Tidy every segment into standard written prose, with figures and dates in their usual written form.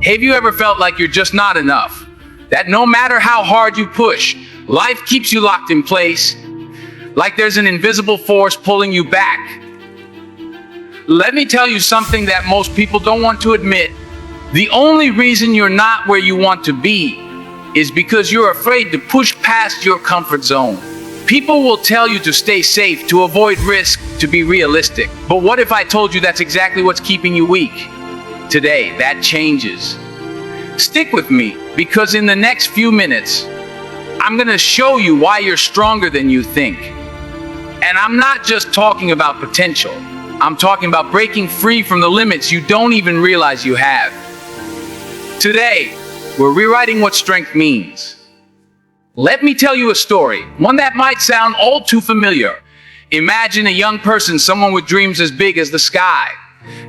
Have you ever felt like you're just not enough? That no matter how hard you push, life keeps you locked in place, like there's an invisible force pulling you back? Let me tell you something that most people don't want to admit. The only reason you're not where you want to be is because you're afraid to push past your comfort zone. People will tell you to stay safe, to avoid risk, to be realistic. But what if I told you that's exactly what's keeping you weak? Today, that changes. Stick with me, because in the next few minutes, I'm going to show you why you're stronger than you think. And I'm not just talking about potential. I'm talking about breaking free from the limits you don't even realize you have. Today, we're rewriting what strength means. Let me tell you a story, one that might sound all too familiar. Imagine a young person, someone with dreams as big as the sky.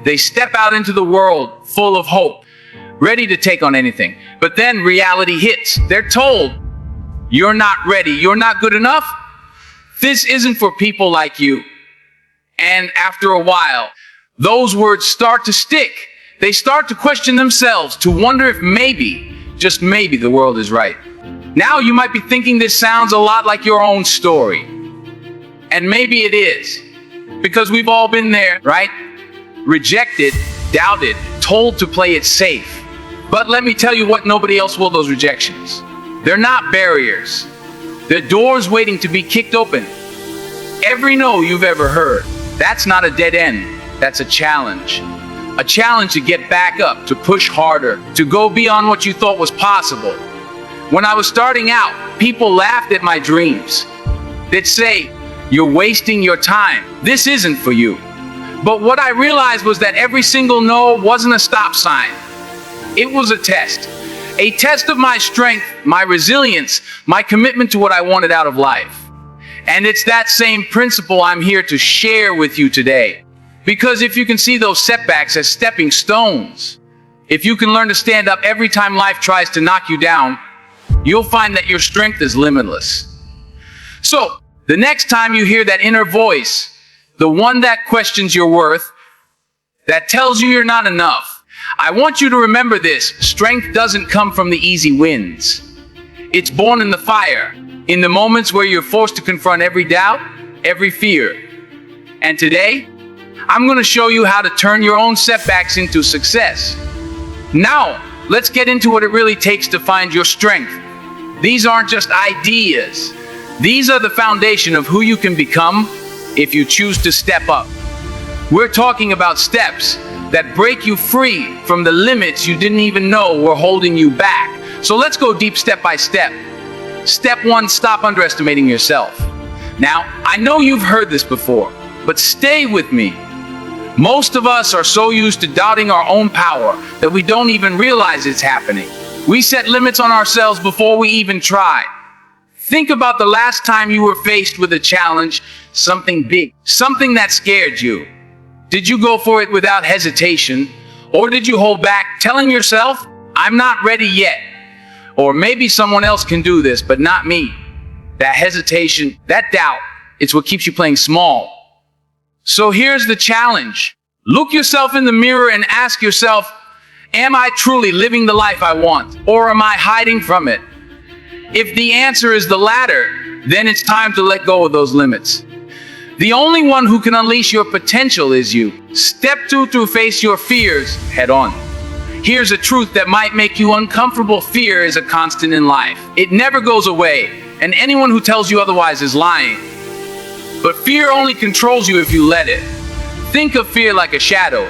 They step out into the world full of hope, ready to take on anything. But then reality hits. They're told, "You're not ready, you're not good enough. This isn't for people like you." And after a while, those words start to stick. They start to question themselves, to wonder if maybe, just maybe, the world is right. Now you might be thinking this sounds a lot like your own story. And maybe it is. Because we've all been there, right? Rejected, doubted, told to play it safe. But let me tell you what nobody else will, those rejections. They're not barriers. They're doors waiting to be kicked open. Every no you've ever heard, that's not a dead end. That's a challenge. A challenge to get back up, to push harder, to go beyond what you thought was possible. When I was starting out, people laughed at my dreams. They'd say, "You're wasting your time. This isn't for you." But what I realized was that every single no wasn't a stop sign. It was a test of my strength, my resilience, my commitment to what I wanted out of life. And it's that same principle I'm here to share with you today. Because if you can see those setbacks as stepping stones, if you can learn to stand up every time life tries to knock you down, you'll find that your strength is limitless. So, the next time you hear that inner voice, the one that questions your worth, that tells you you're not enough, I want you to remember this: strength doesn't come from the easy wins. It's born in the fire, in the moments where you're forced to confront every doubt, every fear. And today, I'm going to show you how to turn your own setbacks into success. Now, let's get into what it really takes to find your strength. These aren't just ideas. These are the foundation of who you can become if you choose to step up. We're talking about steps that break you free from the limits you didn't even know were holding you back. So let's go deep step by step. Step 1, stop underestimating yourself. Now, I know you've heard this before, but stay with me. Most of us are so used to doubting our own power that we don't even realize it's happening. We set limits on ourselves before we even try. Think about the last time you were faced with a challenge, something big, something that scared you. Did you go for it without hesitation? Or did you hold back, telling yourself, "I'm not ready yet"? Or maybe someone else can do this, but not me. That hesitation, that doubt, it's what keeps you playing small. So here's the challenge. Look yourself in the mirror and ask yourself, am I truly living the life I want? Or am I hiding from it? If the answer is the latter, then it's time to let go of those limits. The only one who can unleash your potential is you. Step 2, to face your fears head on. Here's a truth that might make you uncomfortable. Fear is a constant in life. It never goes away, and anyone who tells you otherwise is lying. But fear only controls you if you let it. Think of fear like a shadow.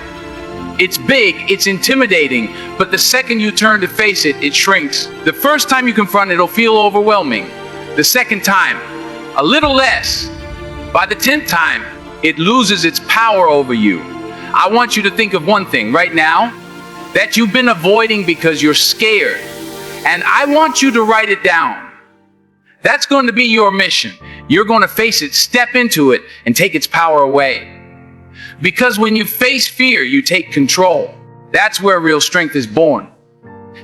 It's big, it's intimidating, but the second you turn to face it, it shrinks. The first time you confront it, it'll feel overwhelming. The second time, a little less. By the 10th time, it loses its power over you. I want you to think of one thing right now that you've been avoiding because you're scared. And I want you to write it down. That's going to be your mission. You're going to face it, step into it, and take its power away. Because when you face fear, you take control. That's where real strength is born.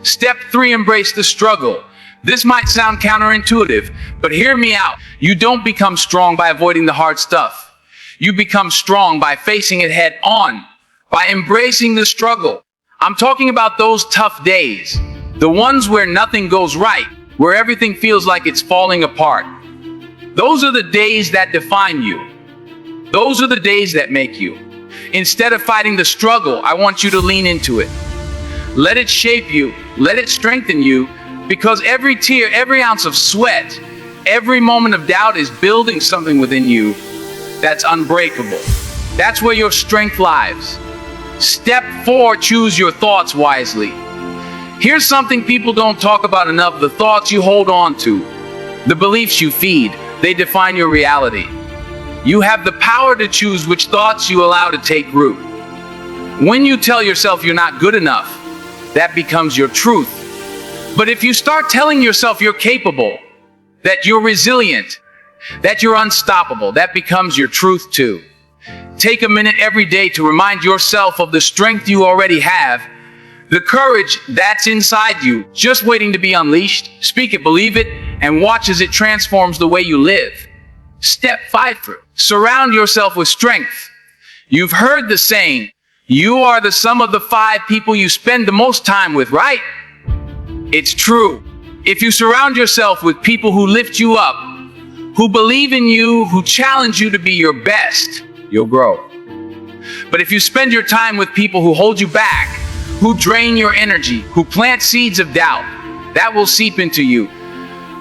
Step 3, embrace the struggle. This might sound counterintuitive, but hear me out. You don't become strong by avoiding the hard stuff. You become strong by facing it head on, by embracing the struggle. I'm talking about those tough days, the ones where nothing goes right, where everything feels like it's falling apart. Those are the days that define you. Those are the days that make you. Instead of fighting the struggle, I want you to lean into it. Let it shape you. Let it strengthen you, because every tear, every ounce of sweat, every moment of doubt is building something within you that's unbreakable. That's where your strength lies. Step 4, choose your thoughts wisely. Here's something people don't talk about enough: the thoughts you hold on to, the beliefs you feed, they define your reality. You have the power to choose which thoughts you allow to take root. When you tell yourself you're not good enough, that becomes your truth. But if you start telling yourself you're capable, that you're resilient, that you're unstoppable, that becomes your truth too. Take a minute every day to remind yourself of the strength you already have, the courage that's inside you, just waiting to be unleashed. Speak it, believe it, and watch as it transforms the way you live. Step 5, surround yourself with strength. You've heard the saying, you are the sum of the 5 people you spend the most time with, right? It's true. If you surround yourself with people who lift you up, who believe in you, who challenge you to be your best, you'll grow. But if you spend your time with people who hold you back, who drain your energy, who plant seeds of doubt, that will seep into you.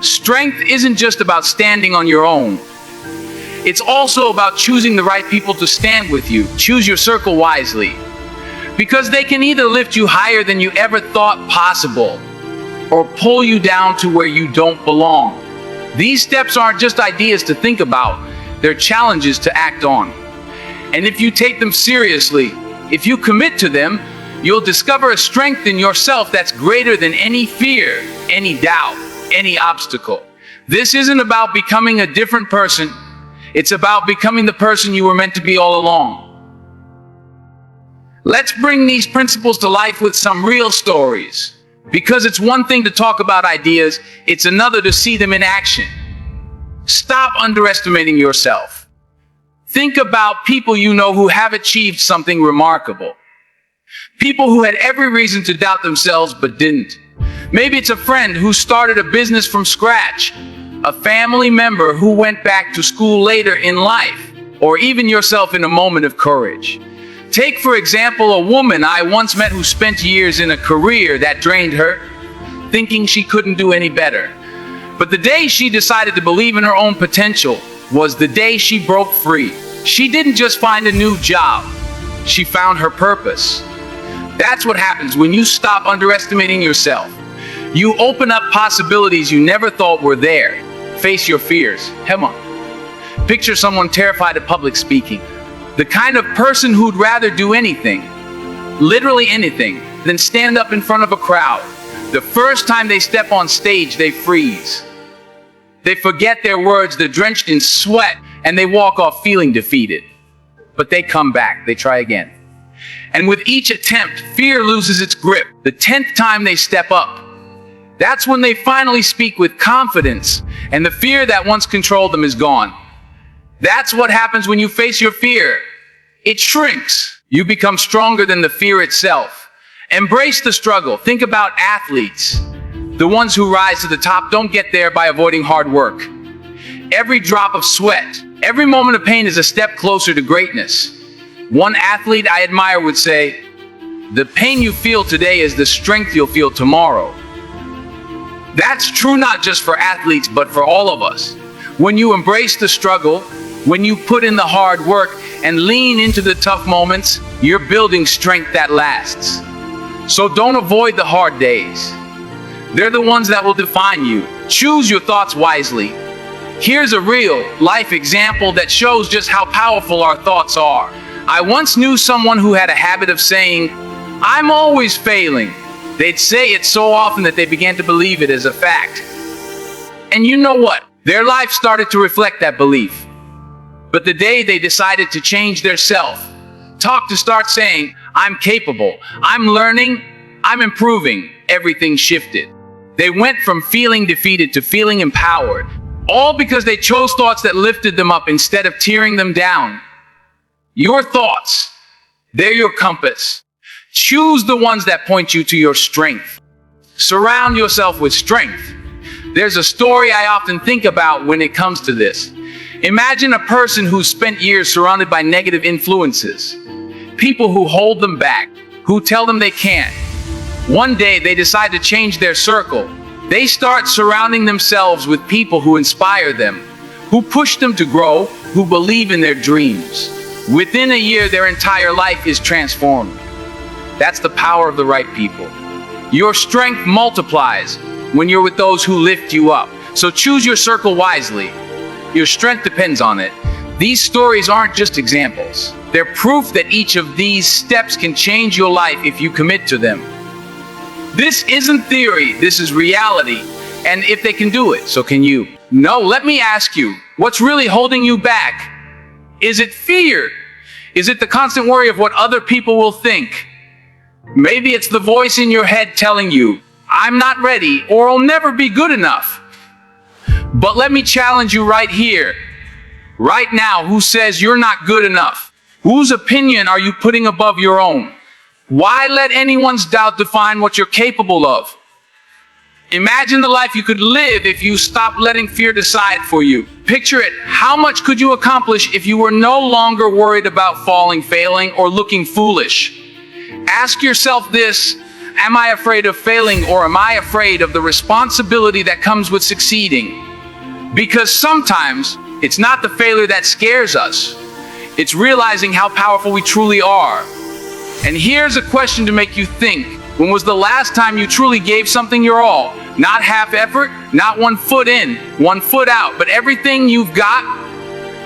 Strength isn't just about standing on your own. It's also about choosing the right people to stand with you. Choose your circle wisely, because they can either lift you higher than you ever thought possible, or pull you down to where you don't belong. These steps aren't just ideas to think about, they're challenges to act on. And if you take them seriously, if you commit to them, you'll discover a strength in yourself that's greater than any fear, any doubt, any obstacle. This isn't about becoming a different person. It's about becoming the person you were meant to be all along. Let's bring these principles to life with some real stories. Because it's one thing to talk about ideas, it's another to see them in action. Stop underestimating yourself. Think about people you know who have achieved something remarkable. People who had every reason to doubt themselves but didn't. Maybe it's a friend who started a business from scratch, a family member who went back to school later in life, or even yourself in a moment of courage. Take, for example, a woman I once met who spent years in a career that drained her, thinking she couldn't do any better. But the day she decided to believe in her own potential was the day she broke free. She didn't just find a new job, she found her purpose. That's what happens when you stop underestimating yourself. You open up possibilities you never thought were there. Face your fears. Come on. Picture someone terrified of public speaking. The kind of person who'd rather do anything, literally anything, than stand up in front of a crowd. The first time they step on stage, they freeze. They forget their words, they're drenched in sweat, and they walk off feeling defeated. But they come back, they try again. And with each attempt, fear loses its grip. The 10th time they step up, that's when they finally speak with confidence, and the fear that once controlled them is gone. That's what happens when you face your fear. It shrinks. You become stronger than the fear itself. Embrace the struggle. Think about athletes. The ones who rise to the top don't get there by avoiding hard work. Every drop of sweat, every moment of pain is a step closer to greatness. One athlete I admire would say, "The pain you feel today is the strength you'll feel tomorrow." That's true not just for athletes, but for all of us. When you embrace the struggle, when you put in the hard work and lean into the tough moments, you're building strength that lasts. So don't avoid the hard days. They're the ones that will define you. Choose your thoughts wisely. Here's a real life example that shows just how powerful our thoughts are. I once knew someone who had a habit of saying, "I'm always failing." They'd say it so often that they began to believe it as a fact. And you know what? Their life started to reflect that belief. But the day they decided to change their self-talk to start saying, "I'm capable, I'm learning, I'm improving," everything shifted. They went from feeling defeated to feeling empowered, all because they chose thoughts that lifted them up instead of tearing them down. Your thoughts, they're your compass. Choose the ones that point you to your strength. Surround yourself with strength. There's a story I often think about when it comes to this. Imagine a person who's spent years surrounded by negative influences. People who hold them back, who tell them they can't. One day they decide to change their circle. They start surrounding themselves with people who inspire them, who push them to grow, who believe in their dreams. Within a year, their entire life is transformed. That's the power of the right people. Your strength multiplies when you're with those who lift you up. So choose your circle wisely. Your strength depends on it. These stories aren't just examples. They're proof that each of these steps can change your life if you commit to them. This isn't theory, this is reality. And if they can do it, so can you. No, let me ask you, what's really holding you back? Is it fear? Is it the constant worry of what other people will think? Maybe it's the voice in your head telling you, I'm not ready, or I'll never be good enough. But let me challenge you right here, right now, who says you're not good enough? Whose opinion are you putting above your own? Why let anyone's doubt define what you're capable of? Imagine the life you could live if you stopped letting fear decide for you. Picture it. How much could you accomplish if you were no longer worried about falling, failing, or looking foolish? Ask yourself this: am I afraid of failing, or am I afraid of the responsibility that comes with succeeding? Because sometimes it's not the failure that scares us. It's realizing how powerful we truly are. And here's a question to make you think. When was the last time you truly gave something your all? Not half effort, not 1 foot in, 1 foot out, but everything you've got?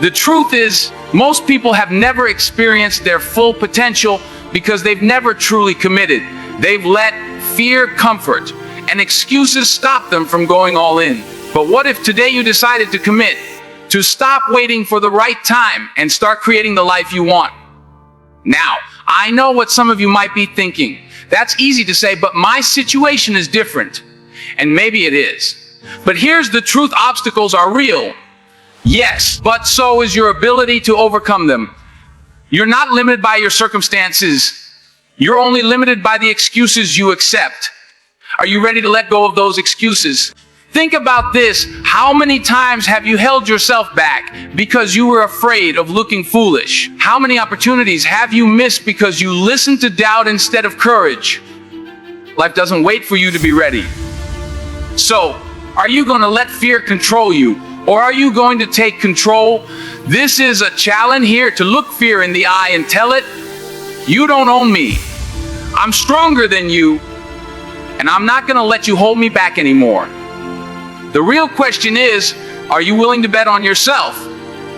The truth is, most people have never experienced their full potential because they've never truly committed. They've let fear, comfort, and excuses stop them from going all in. But what if today you decided to commit, to stop waiting for the right time and start creating the life you want? Now, I know what some of you might be thinking. That's easy to say, but my situation is different. And maybe it is. But here's the truth: obstacles are real. Yes, but so is your ability to overcome them. You're not limited by your circumstances. You're only limited by the excuses you accept. Are you ready to let go of those excuses? Think about this. How many times have you held yourself back because you were afraid of looking foolish? How many opportunities have you missed because you listened to doubt instead of courage? Life doesn't wait for you to be ready. So, are you going to let fear control you, or are you going to take control? This is a challenge here to look fear in the eye and tell it, you don't own me. I'm stronger than you, and I'm not going to let you hold me back anymore. The real question is, are you willing to bet on yourself?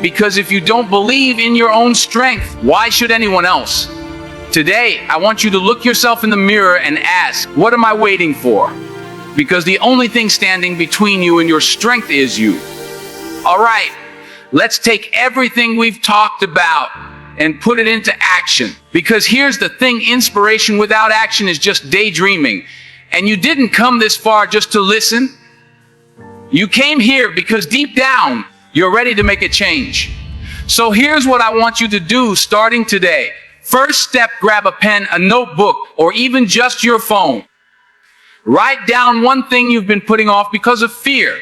Because if you don't believe in your own strength, why should anyone else? Today, I want you to look yourself in the mirror and ask, what am I waiting for? Because the only thing standing between you and your strength is you. All right, let's take everything we've talked about and put it into action. Because here's the thing: inspiration without action is just daydreaming. And you didn't come this far just to listen. You came here because deep down, you're ready to make a change. So here's what I want you to do starting today. First step, grab a pen, a notebook, or even just your phone. Write down one thing you've been putting off because of fear.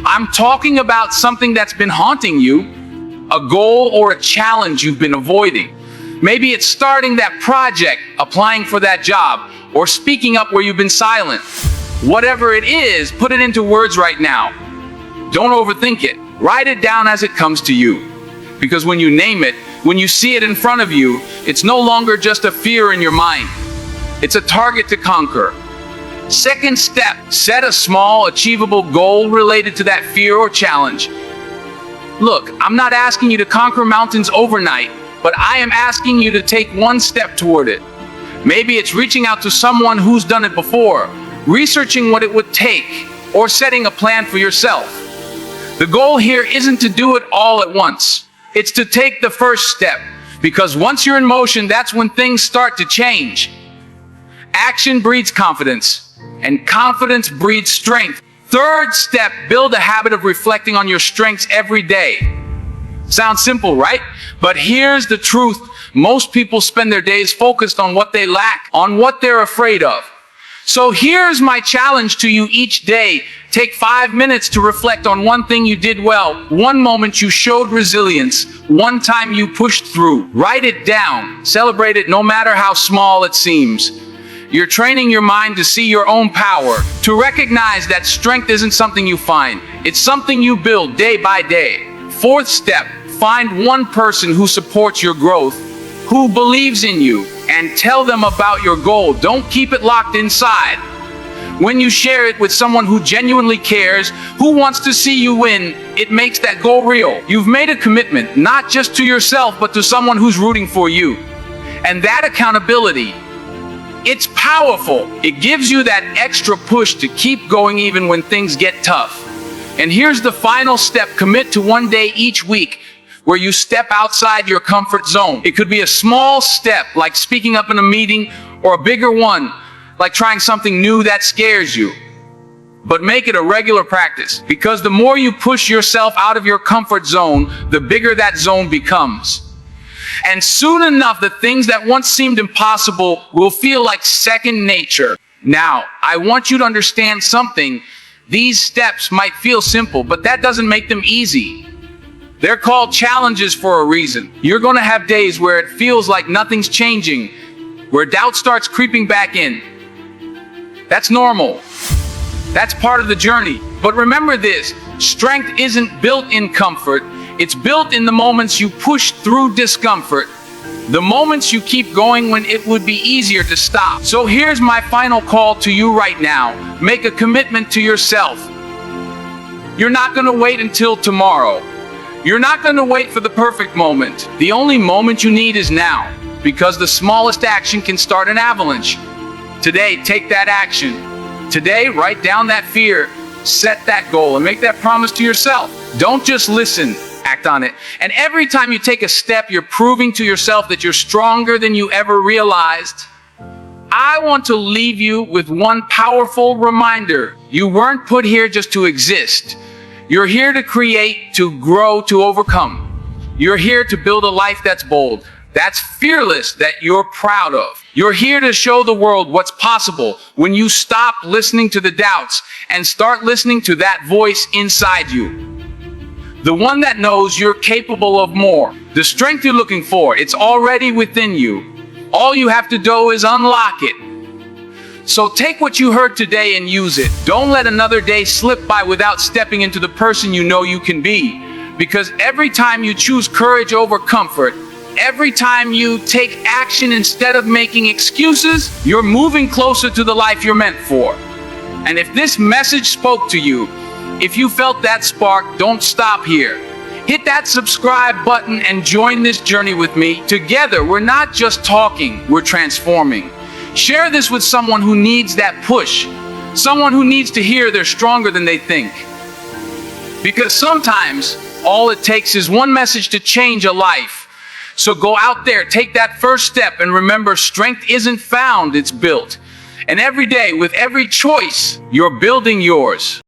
I'm talking about something that's been haunting you, a goal or a challenge you've been avoiding. Maybe it's starting that project, applying for that job, or speaking up where you've been silent. Whatever it is, put it into words right now. Don't overthink it. Write it down as it comes to you. Because when you name it, when you see it in front of you, it's no longer just a fear in your mind. It's a target to conquer. Second step, set a small, achievable goal related to that fear or challenge. Look, I'm not asking you to conquer mountains overnight, but I am asking you to take one step toward it. Maybe it's reaching out to someone who's done it before, researching what it would take, or setting a plan for yourself. The goal here isn't to do it all at once. It's to take the first step, because once you're in motion, that's when things start to change. Action breeds confidence, and confidence breeds strength. Third step, build a habit of reflecting on your strengths every day. Sounds simple, right? But here's the truth. Most people spend their days focused on what they lack, on what they're afraid of. So here's my challenge to you each day. Take 5 minutes to reflect on one thing you did well, one moment you showed resilience, one time you pushed through. Write it down. Celebrate it no matter how small it seems. You're training your mind to see your own power, to recognize that strength isn't something you find. It's something you build day by day. Fourth step, find one person who supports your growth, who believes in you, and tell them about your goal. Don't keep it locked inside. When you share it with someone who genuinely cares, who wants to see you win, it makes that goal real. You've made a commitment, not just to yourself, but to someone who's rooting for you. And that accountability, it's powerful. It gives you that extra push to keep going even when things get tough. And here's the final step. Commit to one day each week where you step outside your comfort zone. It could be a small step, like speaking up in a meeting, or a bigger one, like trying something new that scares you. But make it a regular practice, because the more you push yourself out of your comfort zone, the bigger that zone becomes. And soon enough, the things that once seemed impossible will feel like second nature. Now, I want you to understand something. These steps might feel simple, but that doesn't make them easy. They're called challenges for a reason. You're going to have days where it feels like nothing's changing, where doubt starts creeping back in. That's normal. That's part of the journey. But remember this, strength isn't built in comfort. It's built in the moments you push through discomfort, the moments you keep going when it would be easier to stop. So here's my final call to you right now. Make a commitment to yourself. You're not going to wait until tomorrow. You're not going to wait for the perfect moment. The only moment you need is now, because the smallest action can start an avalanche. Today, take that action. Today, write down that fear, set that goal, and make that promise to yourself. Don't just listen, act on it. And every time you take a step, you're proving to yourself that you're stronger than you ever realized. I want to leave you with one powerful reminder. You weren't put here just to exist. You're here to create, to grow, to overcome. You're here to build a life that's bold, that's fearless, that you're proud of. You're here to show the world what's possible when you stop listening to the doubts and start listening to that voice inside you. The one that knows you're capable of more. The strength you're looking for, it's already within you. All you have to do is unlock it. So take what you heard today and use it. Don't let another day slip by without stepping into the person you know you can be. Because every time you choose courage over comfort, every time you take action instead of making excuses, you're moving closer to the life you're meant for. And if this message spoke to you, if you felt that spark, don't stop here. Hit that subscribe button and join this journey with me. Together, we're not just talking, we're transforming. Share this with someone who needs that push, someone who needs to hear they're stronger than they think. Because sometimes, all it takes is one message to change a life. So go out there, take that first step, and remember, strength isn't found, it's built. And every day, with every choice, you're building yours.